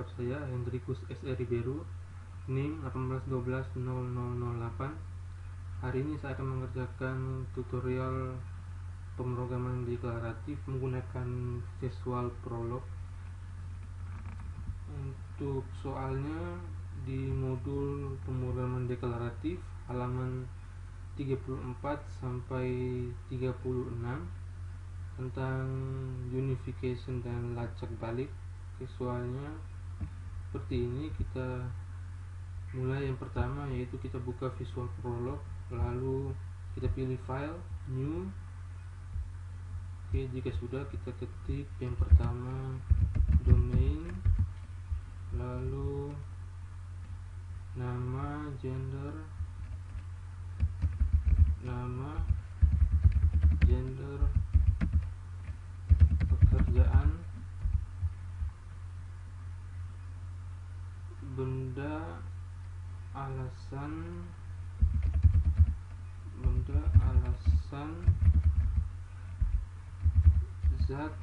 lengkap saya Hendrikus S.R. Ribeiro, NIM 18120008. Hari ini saya akan mengerjakan tutorial pemrograman deklaratif menggunakan Visual Prolog. Untuk soalnya di modul pemrograman deklaratif halaman 34 sampai 36 tentang unification dan lacak balik. Visualnya seperti ini. Kita mulai yang pertama, yaitu kita buka Visual Prolog, lalu kita pilih file, new. Oke, jika sudah kita ketik yang pertama domain, lalu nama, gender, pekerjaan, benda, alasan, zat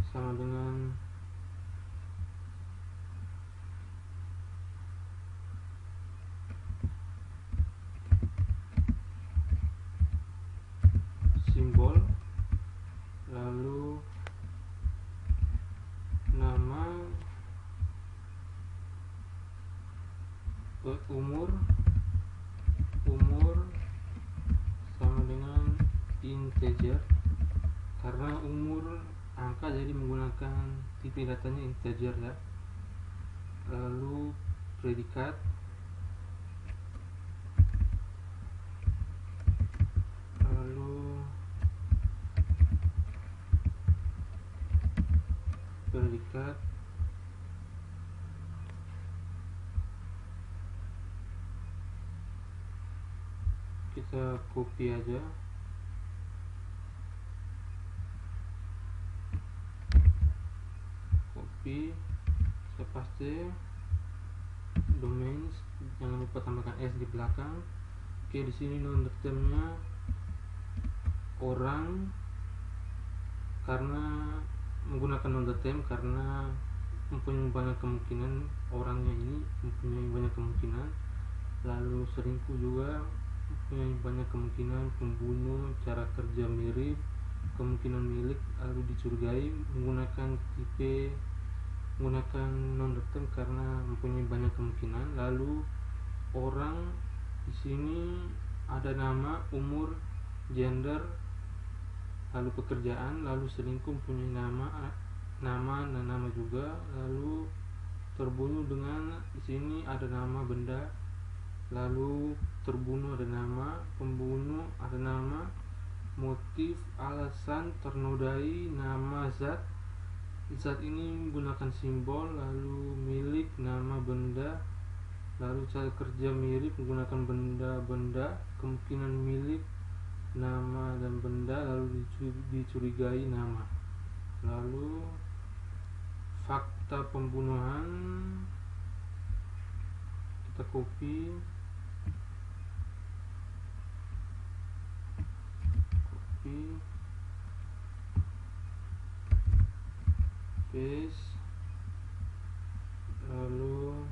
sama dengan simbol, lalu nama, umur sama dengan integer, karena umur angka jadi menggunakan tipe datanya integer ya. Lalu predikat, kita copy aja, kita paste domains, jangan lupa tambahkan s di belakang. Oke, di sini non-termnya orang, karena menggunakan non-term karena mempunyai banyak kemungkinan, orangnya ini mempunyai banyak kemungkinan. Lalu selingkuh juga mempunyai banyak kemungkinan, pembunuh, cara kerja mirip, kemungkinan milik, lalu dicurigai, menggunakan non-term karena mempunyai banyak kemungkinan. Lalu orang, di sini ada nama, umur, gender, lalu pekerjaan, lalu selingkuh mempunyai nama dan nama juga. Lalu terbunuh dengan, di sini ada nama, benda, lalu terbunuh ada nama, pembunuh ada nama, motif, alasan, ternodai, nama, zat ini menggunakan simbol, lalu milik, nama, benda, lalu cara kerja mirip menggunakan benda, kemungkinan milik, nama dan benda, lalu dicurigai, nama. Lalu fakta pembunuhan kita copy, paste, lalu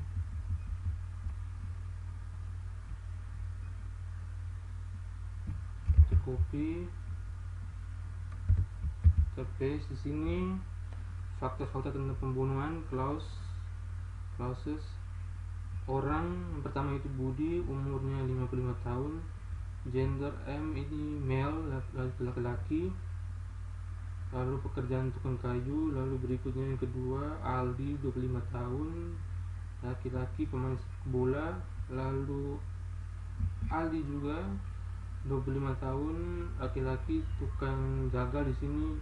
kita copy, kita paste di sini fakta-fakta tentang pembunuhan, clauses. Orang yang pertama itu Budi, umurnya 55 tahun, gender M ini male, laki-laki. Lalu pekerjaan tukang kayu. Lalu berikutnya yang kedua Aldi, 25 tahun, laki-laki, pemain sepak bola. Lalu Aldi juga 25 tahun, laki-laki, tukang jagal. Di sini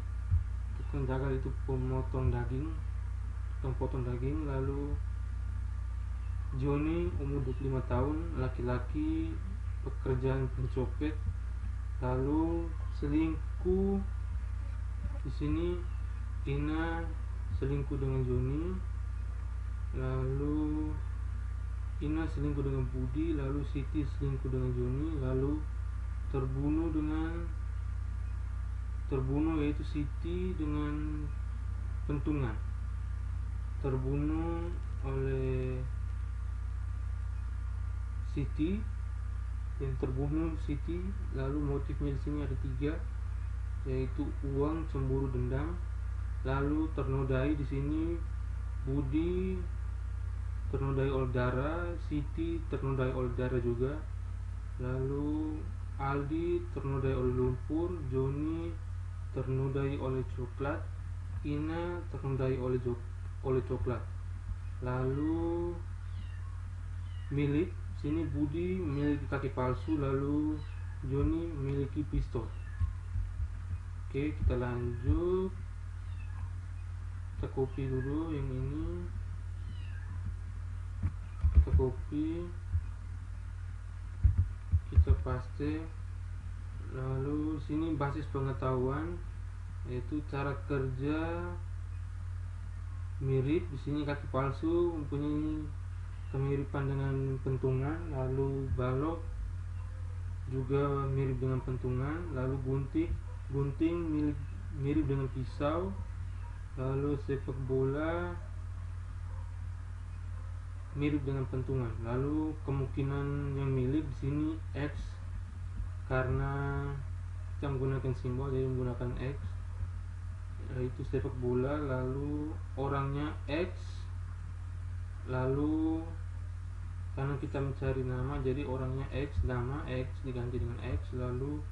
tukang jagal itu tukang potong daging. Lalu Joni, umur 25 tahun, laki-laki, pekerjaan pencopet. Lalu selingkuh, di sini Ina selingkuh dengan Joni, lalu Ina selingkuh dengan Budi, lalu Siti selingkuh dengan Joni. Lalu terbunuh yaitu Siti dengan pentungan. terbunuh oleh Siti, yang terbunuh Siti. Lalu motifnya di sini ada 3, yaitu uang, cemburu, dendam. Lalu ternodai di sini Budi ternodai oleh Dara, Siti ternodai oleh Dara juga. Lalu Aldi ternodai oleh lumpur, Joni ternodai oleh coklat, Ina ternodai oleh coklat. Lalu milik sini Budi memiliki kaki palsu, lalu Joni memiliki pistol. Oke, kita lanjut. Kita copy dulu yang ini, kita copy, kita paste. Lalu sini basis pengetahuan, yaitu cara kerja mirip. Di sini kaki palsu mempunyai kemiripan dengan pentungan. Lalu balok juga mirip dengan pentungan. Lalu gunting mirip dengan pisau. Lalu sepak bola mirip dengan pentungan. Lalu kemungkinan yang milik di sini X, karena kita menggunakan simbol jadi menggunakan X, yaitu sepak bola. Lalu orangnya X. Lalu karena kita mencari nama, jadi orangnya X, nama X diganti dengan X. Lalu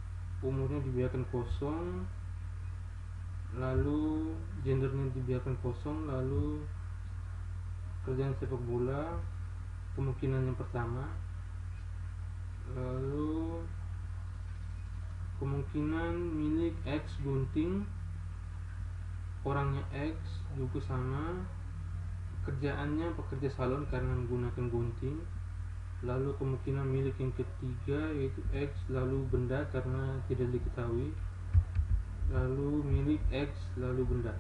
umurnya dibiarkan kosong. Lalu gendernya dibiarkan kosong. Lalu kerjaan sepak bola kemungkinan yang pertama. Lalu kemungkinan milik X gunting, orangnya X juga sama, pekerjaannya pekerja salon karena menggunakan gunting. Lalu kemungkinan milik yang ketiga yaitu X, lalu benda karena tidak diketahui. Lalu milik X lalu benda.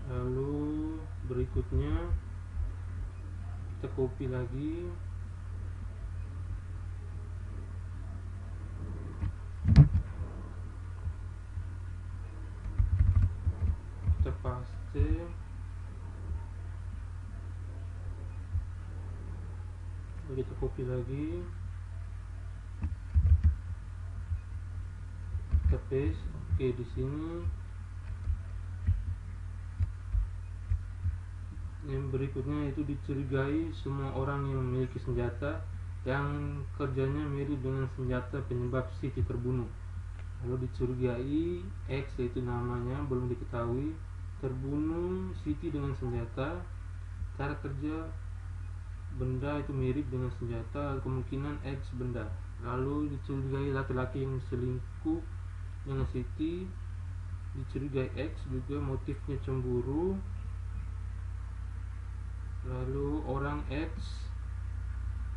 Lalu berikutnya kita copy lagi, kita paste. Lalu kita copy lagi, kita paste. Oke, di sini yang berikutnya itu dicurigai semua orang yang memiliki senjata yang kerjanya mirip dengan senjata penyebab Siti terbunuh. Lalu dicurigai X, yaitu namanya belum diketahui, terbunuh Siti dengan senjata. Cara kerja benda itu mirip dengan senjata, kemungkinan X benda. Lalu dicurigai laki-laki yang selingkuh dengan Siti, dicurigai X juga, motifnya cemburu. Lalu orang X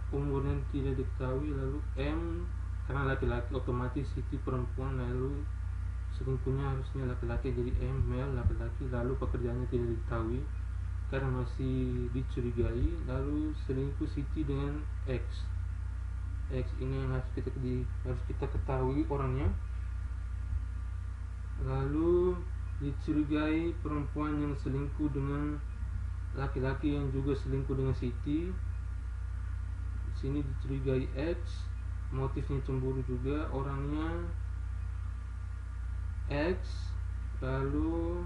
umurnya tidak diketahui. Lalu M karena laki-laki, otomatis Siti perempuan, lalu selingkuhnya harusnya laki-laki, jadi M male laki-laki. Lalu pekerjaannya tidak diketahui karena masih dicurigai. Lalu selingkuh Siti dengan X. X ini yang harus kita ketahui orangnya. Lalu dicurigai perempuan yang selingkuh dengan laki-laki yang juga selingkuh dengan Siti. Di sini dicurigai X, motifnya cemburu juga, orangnya X. Lalu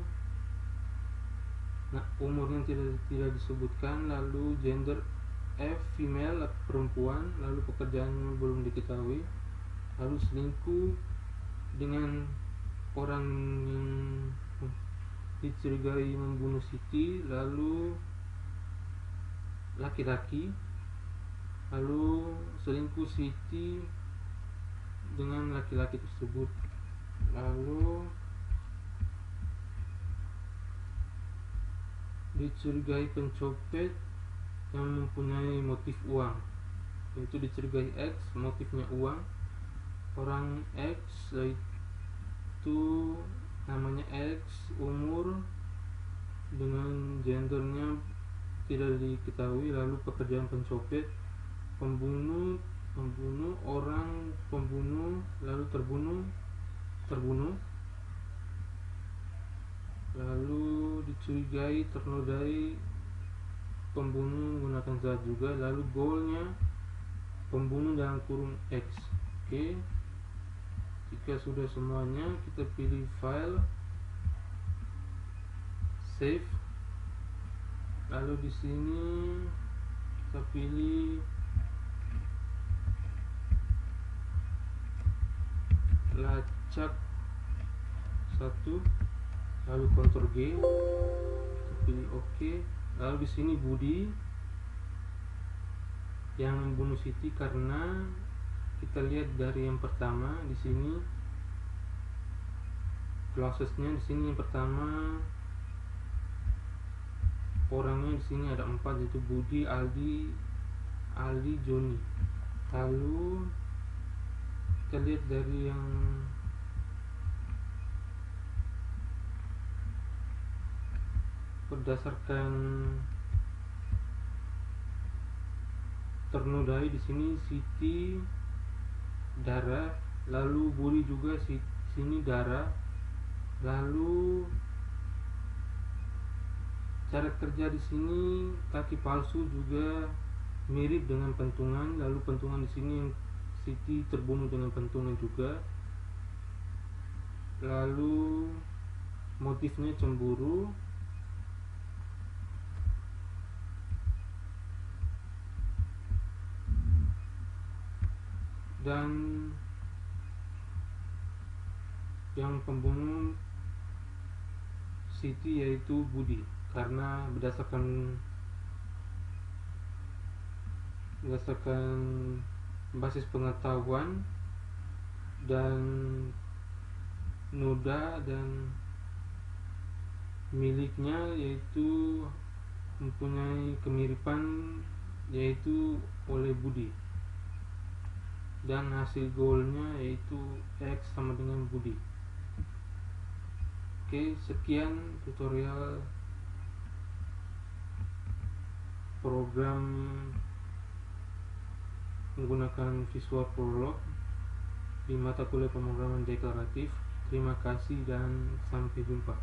umurnya tidak disebutkan. Lalu gender F, female perempuan. Lalu pekerjaannya belum diketahui. Lalu selingkuh dengan orang yang dicurigai membunuh Siti, lalu laki-laki. Lalu selingkuh Siti dengan laki-laki tersebut. Lalu dicurigai pencopet yang mempunyai motif uang, yaitu dicurigai X, motifnya uang. Orang X yaitu namanya X, umur dengan gendernya tidak diketahui. Lalu pekerjaan pencopet, pembunuh, orang pembunuh, lalu terbunuh. lalu dicurigai ternodai pembunuh menggunakan zat juga, lalu goalnya pembunuh dalam kurung X. Oke, jika sudah semuanya, kita pilih file, save, lalu di sini kita pilih lacak 1, lalu Ctrl G, kita pilih OK. Lalu di sini Budi yang membunuh Siti, karena kita lihat dari yang pertama di sini classesnya. Di sini yang pertama orangnya di sini ada 4, yaitu Budi, Aldi, Joni. Lalu kita lihat dari yang berdasarkan ternodai di sini Siti darah, lalu Budi juga sini darah. Lalu cara kerja di sini kaki palsu juga mirip dengan pentungan, lalu pentungan di sini Siti terbunuh dengan pentungan juga. Lalu motifnya cemburu. Dan yang pembunuh Siti yaitu Budi, karena berdasarkan basis pengetahuan dan noda dan miliknya, yaitu mempunyai kemiripan yaitu oleh Budi, dan hasil goalnya yaitu X sama dengan Budi. Oke, sekian tutorial program menggunakan Visual Prolog di mata kuliah pemrograman deklaratif. Terima kasih dan sampai jumpa.